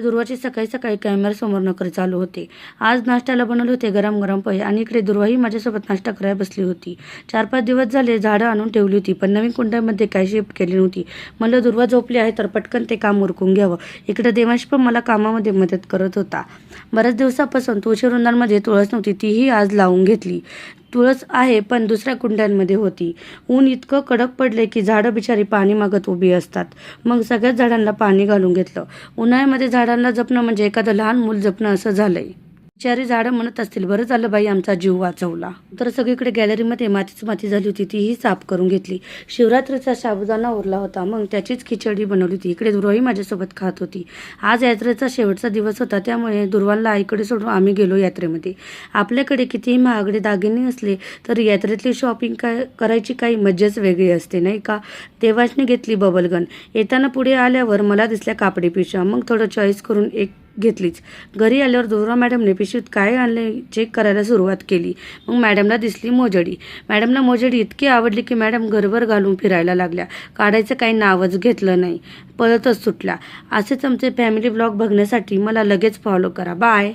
दुर्वाची सकाळी सकाळी कॅमेऱ्यासमोर नोकरी चालू होते. आज नाश्त्याला बनवले होते गरम गरम पोहे आणि इकडे दुर्वाही माझ्यासोबत नाश्ता करायला बसली होती. 4-5 दिवस झाले झाडं आणून ठेवली होती, पण नवीन कुंड्यांमध्ये काही शिफ्ट केली नव्हती. म्हणलं दुर्वा झोपली आहे तर पटकन ते काम उरकून घ्यावं. इकडे देवांश पण मला कामामध्ये मदत करत होता. बऱ्याच दिवसापासून तुळशीवृंदांमध्ये तुळस नव्हती, तीही आज लावून घेतली. तुळस आहे पण दुसऱ्या कुंड्यांमध्ये होती. ऊन इतकं कडक पडले की झाडं बिचारी पाणी मागत उभी असतात. मग सगळ्याच झाडांना पाणी घालून घेतलं. उन्हाळ्यामध्ये झाडांना जपणं म्हणजे एखादं लहान मूल जपणं असं झालंय. बिचारी झाडं म्हणत असतील, बरं झालं बाई आमचा जीव वाचवला. तर सगळीकडे गॅलरीमध्ये मातीच माती झाली होती, तीही साफ करून घेतली. शिवरात्रीचा साबुदाणा उरला होता, मग त्याचीच खिचडी बनवली होती. इकडे दुर्वाही माझ्यासोबत खात होती. आज यात्रेचा शेवटचा दिवस होता, त्यामुळे दुर्वाला आईकडे सोडून आम्ही गेलो यात्रेमध्ये. आपल्याकडे कितीही महागडे दागिने असले तरी यात्रेतली शॉपिंग करायची काही मज्जाच वेगळी असते नाही का. देवाशने घेतली बबलगन. येताना पुढे आल्यावर मला दिसल्या कापडी पिशव्या. मग थोडं चॉईस करून एक घेतलीच. घरी आल्यावर दुर्वा मॅडमने पिशवीत काय आणले चेक करायला सुरुवात केली. मग मॅडमला दिसली मोजडी. मॅडमला मोजडी इतकी आवडली की मॅडम घरभर घालून फिरायला लागल्या. काढायचं काही नावच घेतलं नाही, पळतच सुटल्या. असेच आमचे फॅमिली ब्लॉग बघण्यासाठी मला लगेच फॉलो करा. बाय.